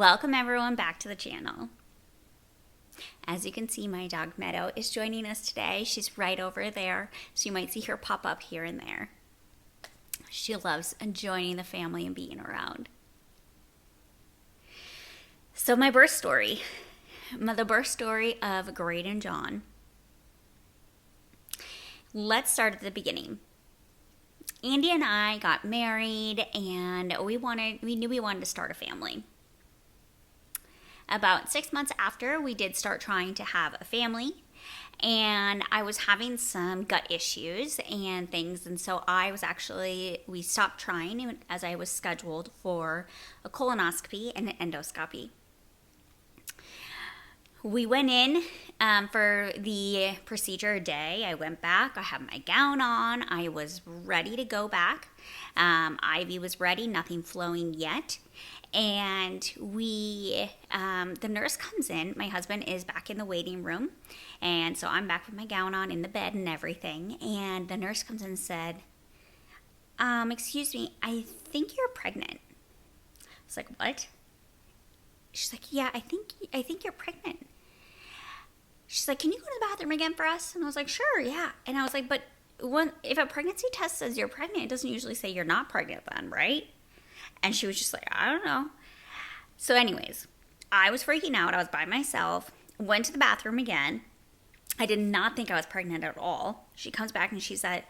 Welcome everyone back to the channel. As you can see, my dog Meadow is joining us today. She's right over there, so you might see her pop up here and there. She loves joining the family and being around. So my birth story, the birth story of Graydon John. Let's start at the beginning. Andy and I got married and we knew we wanted to start a family. About 6 months after, we did start trying to have a family, and I was having some gut issues and things, and so we stopped trying as I was scheduled for a colonoscopy and an endoscopy. We went in for the procedure day. I went back. I had my gown on. I was ready to go back. Ivy was ready, nothing flowing yet. And the nurse comes in. My husband is back in the waiting room. And so I'm back with my gown on in the bed and everything. And the nurse comes in and said, excuse me, I think you're pregnant. I was like, what? She's like, yeah, I think you're pregnant. She's like, can you go to the bathroom again for us? And I was like, sure, yeah. And I was like, but if a pregnancy test says you're pregnant, it doesn't usually say you're not pregnant then, right? And she was just like, I don't know. So anyways, I was freaking out. I was by myself, went to the bathroom again. I did not think I was pregnant at all. She comes back and she said,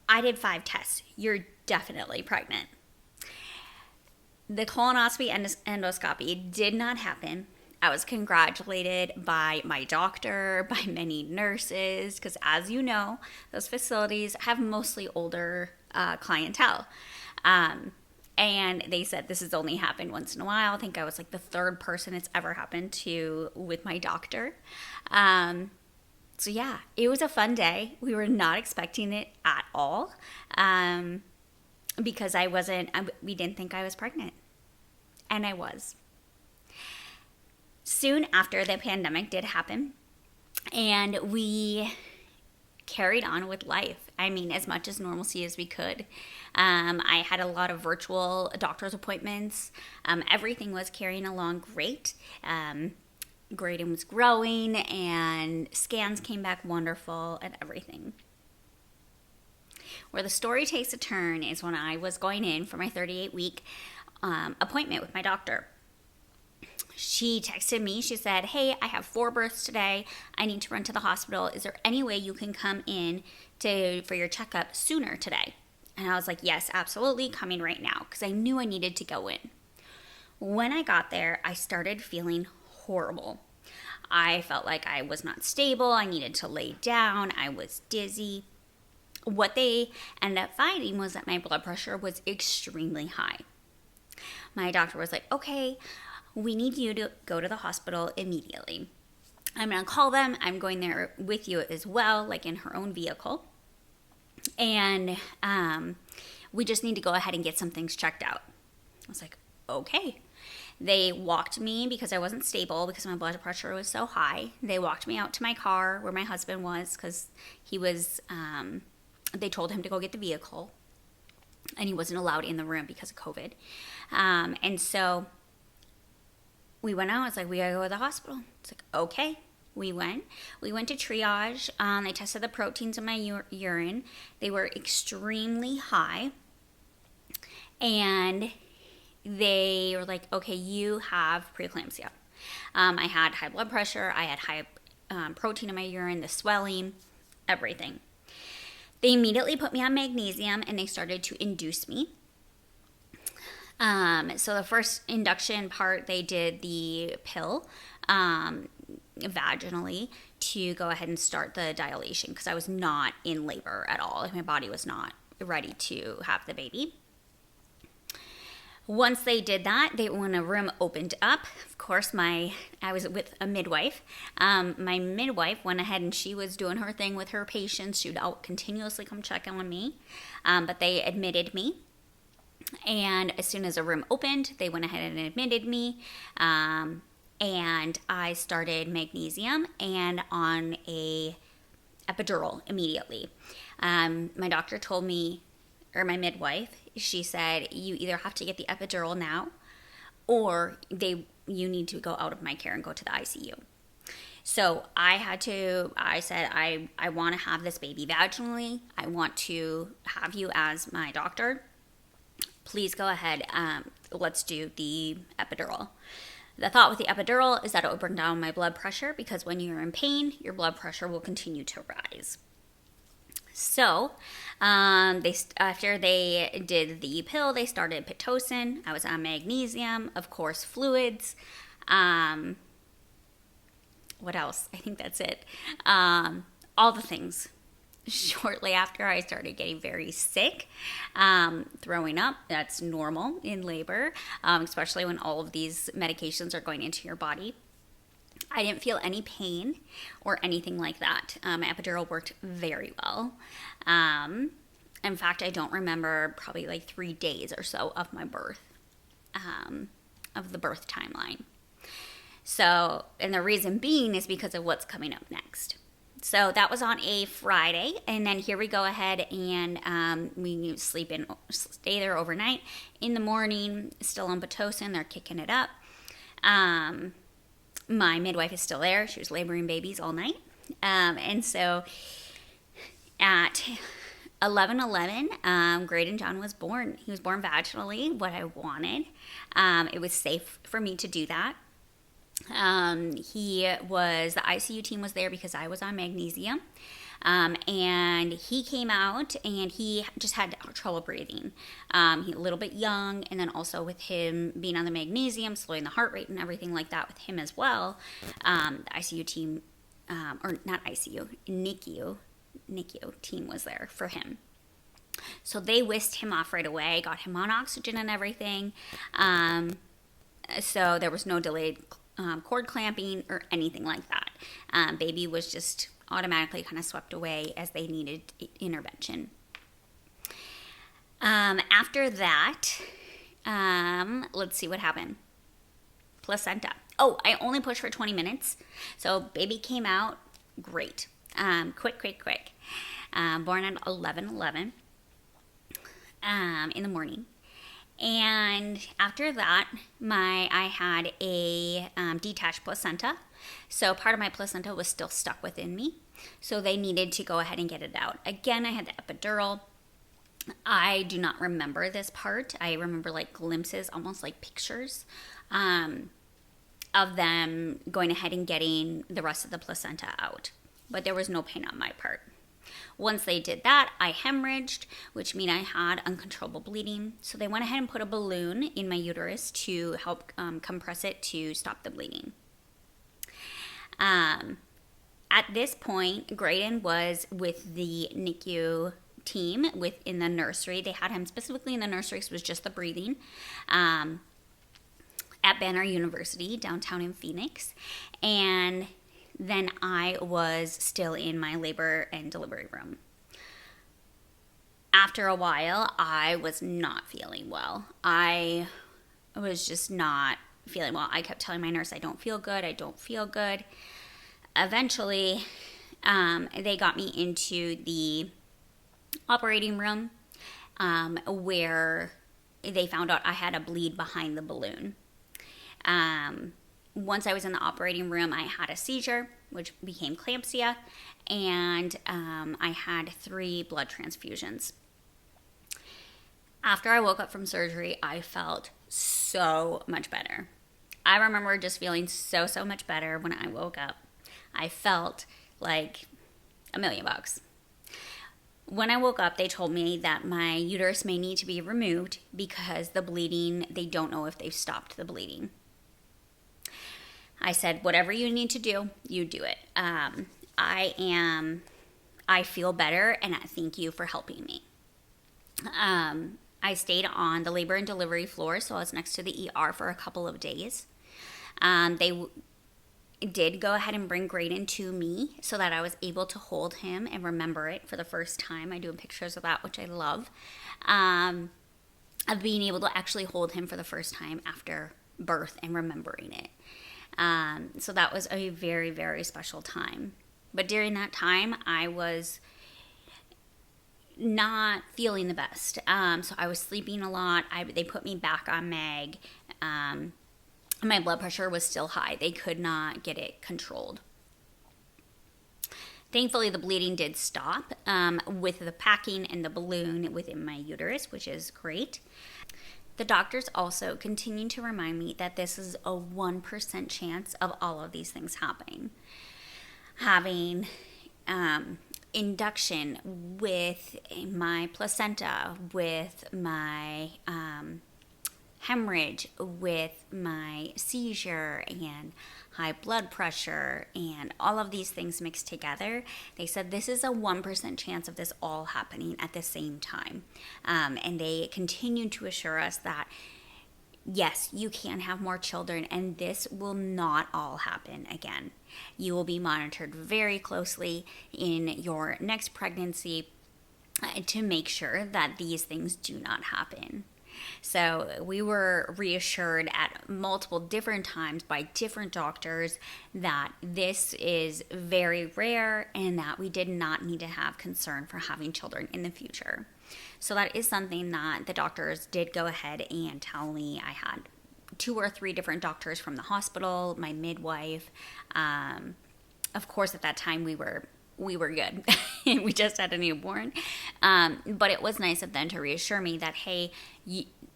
I did 5 tests. You're definitely pregnant. The colonoscopy and endoscopy did not happen. I was congratulated by my doctor, by many nurses, because as you know, those facilities have mostly older clientele. And they said this has only happened once in a while. I think I was like the 3rd person it's ever happened to with my doctor. So yeah, it was a fun day. We were not expecting it at all because we didn't think I was pregnant. And I was. Soon after, the pandemic did happen, and we carried on with life. I mean, as much as normalcy as we could. I had a lot of virtual doctor's appointments. Everything was carrying along great. Graydon was growing, and scans came back wonderful and everything. Where the story takes a turn is when I was going in for my 38-week appointment with my doctor. She texted me. She said, hey, I have 4 births today. I need to run to the hospital. Is there any way you can come in for your checkup sooner today? And I was like, yes, absolutely, coming right now, because I knew I needed to go in. When I got there, I started feeling horrible. I felt like I was not stable. I needed to lay down. I was dizzy. What they ended up finding was that my blood pressure was extremely high. My doctor was like, okay, we need you to go to the hospital immediately. I'm going to call them. I'm going there with you as well, like in her own vehicle. And we just need to go ahead and get some things checked out. I was like, okay. They walked me because I wasn't stable because my blood pressure was so high. They walked me out to my car where my husband was because he was, they told him to go get the vehicle. And he wasn't allowed in the room because of COVID. And so we went out. It's like, we gotta go to the hospital. It's like, okay. We went to triage. They tested the proteins in my urine. They were extremely high. And they were like, okay, you have preeclampsia. I had high blood pressure. I had high protein in my urine, the swelling, everything. They immediately put me on magnesium and they started to induce me. So the first induction part, they did the pill vaginally to go ahead and start the dilation because I was not in labor at all. My body was not ready to have the baby. Once they did that, when a room opened up, of course, I was with a midwife. My midwife went ahead and she was doing her thing with her patients. She would continuously come check in on me, but they admitted me. And as soon as a room opened, they went ahead and admitted me. And I started magnesium and on a epidural immediately. My doctor told me, or my midwife, she said, you either have to get the epidural now or you need to go out of my care and go to the ICU. So I said, I want to have this baby vaginally. I want to have you as my doctor. Please go ahead. Let's do the epidural. The thought with the epidural is that it will bring down my blood pressure, because when you're in pain, your blood pressure will continue to rise. So, after they did the pill, they started Pitocin. I was on magnesium, of course, fluids. What else? I think that's it. All the things. Shortly after, I started getting very sick, throwing up. That's normal in labor, especially when all of these medications are going into your body. I didn't feel any pain or anything like that. My epidural worked very well. In fact, I don't remember probably like 3 days or so of my birth, of the birth timeline. So, and the reason being is because of what's coming up next. So that was on a Friday, and then here we go ahead and we stay there overnight. In the morning, still on Pitocin, they're kicking it up. My midwife is still there. She was laboring babies all night. And so at 11:11, Graydon John was born. He was born vaginally, what I wanted. It was safe for me to do that. The ICU team was there because I was on magnesium. And he came out and he just had trouble breathing. He a little bit young, and then also with him being on the magnesium, slowing the heart rate and everything like that with him as well. The ICU team, or not ICU, NICU team was there for him. So they whisked him off right away, got him on oxygen and everything. So there was no delayed cord clamping or anything like that. Baby was just automatically kind of swept away as they needed intervention. After that, let's see what happened. Placenta. Oh, I only pushed for 20 minutes. So baby came out great. Quick. Born at 11:11 in the morning. And after that, I had a detached placenta. So part of my placenta was still stuck within me. So they needed to go ahead and get it out. Again, I had the epidural. I do not remember this part. I remember like glimpses, almost like pictures, of them going ahead and getting the rest of the placenta out. But there was no pain on my part. Once they did that, I hemorrhaged, which means I had uncontrollable bleeding. So they went ahead and put a balloon in my uterus to help compress it to stop the bleeding. At this point, Graydon was with the NICU team within the nursery. They had him specifically in the nursery, so it was just the breathing, at Banner University, downtown in Phoenix. And then I was still in my labor and delivery room. After a while, I was not feeling well. I was just not feeling well. I kept telling my nurse, I don't feel good. Eventually, they got me into the operating room, where they found out I had a bleed behind the balloon. Once I was in the operating room, I had a seizure, which became eclampsia, and I had 3 blood transfusions. After I woke up from surgery, I felt so much better. I remember just feeling so much better when I woke up. I felt like $1,000,000. When I woke up, they told me that my uterus may need to be removed because the bleeding, they don't know if they've stopped the bleeding. I said, whatever you need to do, you do it. I feel better, and I thank you for helping me. I stayed on the labor and delivery floor, so I was next to the ER for a couple of days. They did go ahead and bring Graydon to me so that I was able to hold him and remember it for the first time. I do pictures of that, which I love, of being able to actually hold him for the first time after birth and remembering it. So that was a very, very special time. But during that time, I was not feeling the best. So I was sleeping a lot. They put me back on mag. My blood pressure was still high. They could not get it controlled. Thankfully, the bleeding did stop with the packing and the balloon within my uterus, which is great. The doctors also continue to remind me that this is a 1% chance of all of these things happening. Having induction with my placenta, with my hemorrhage, with my seizure and high blood pressure and all of these things mixed together. They said this is a 1% chance of this all happening at the same time. And they continue to assure us that yes, you can have more children and this will not all happen again. You will be monitored very closely in your next pregnancy to make sure that these things do not happen. So we were reassured at multiple different times by different doctors that this is very rare and that we did not need to have concern for having children in the future. So that is something that the doctors did go ahead and tell me. I had 2 or 3 different doctors from the hospital, my midwife. Of course, at that time we were good. We just had a newborn. But it was nice of them to reassure me that, hey,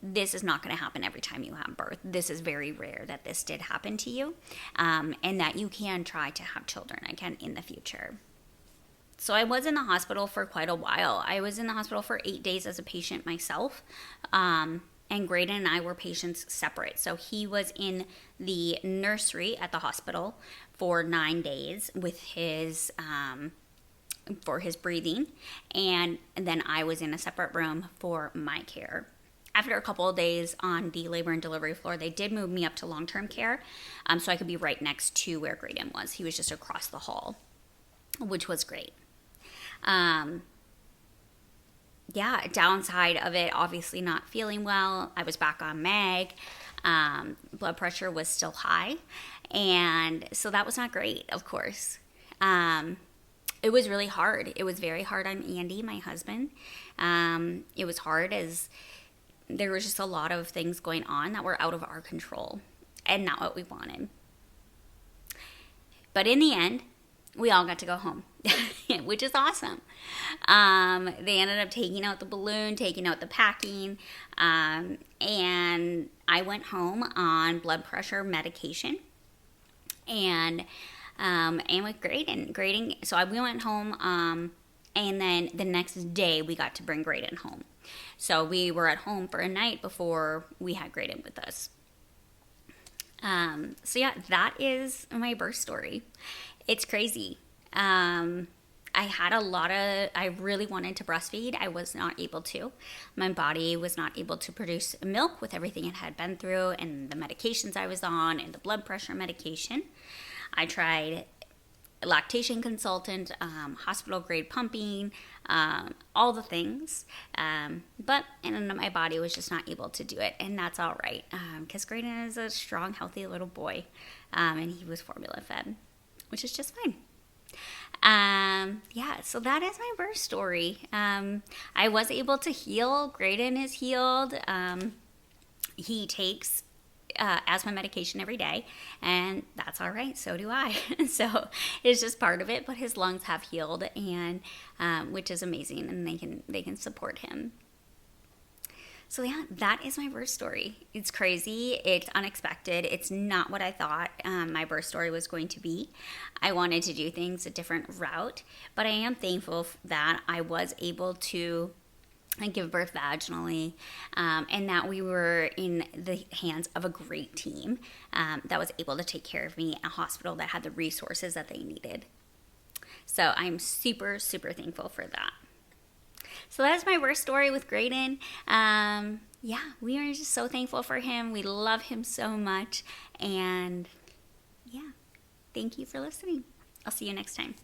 this is not going to happen every time you have birth. This is very rare that this did happen to you, and that you can try to have children again in the future. So I was in the hospital for quite a while. I was in the hospital for 8 days as a patient myself. And Graydon and I were patients separate. So he was in the nursery at the hospital for 9 days with his for his breathing, and then I was in a separate room for my care. After a couple of days on the labor and delivery floor, they did move me up to long-term care, so I could be right next to where Graydon was. He was just across the hall, which was great. Downside of it, obviously not feeling well. I was back on Mag. Blood pressure was still high. And so that was not great, of course. It was really hard. It was very hard on Andy, my husband. It was hard as there was just a lot of things going on that were out of our control and not what we wanted. But in the end, we all got to go home, which is awesome. They ended up taking out the balloon, taking out the packing, and I went home on blood pressure medication, and with Graydon. So we went home, and then the next day we got to bring Graydon home. So we were at home for a night before we had Graydon with us. That is my birth story. It's crazy. I really wanted to breastfeed. I was not able to. My body was not able to produce milk with everything it had been through and the medications I was on and the blood pressure medication. I tried lactation consultant, hospital grade pumping, all the things. But my body was just not able to do it. And that's all right. Because Graydon is a strong, healthy little boy. And he was formula fed, which is just fine. So that is my birth story. I was able to heal. Graydon is healed. He takes asthma medication every day, and that's all right. So do I. So it's just part of it, but his lungs have healed, and which is amazing, and they can support him. So that is my birth story. It's crazy. It's unexpected. It's not what I thought my birth story was going to be. I wanted to do things a different route, but I am thankful that I was able to give birth vaginally, and that we were in the hands of a great team that was able to take care of me in a hospital that had the resources that they needed. So I'm super, super thankful for that. So that's my birth story with Graydon. We are just so thankful for him. We love him so much. And thank you for listening. I'll see you next time.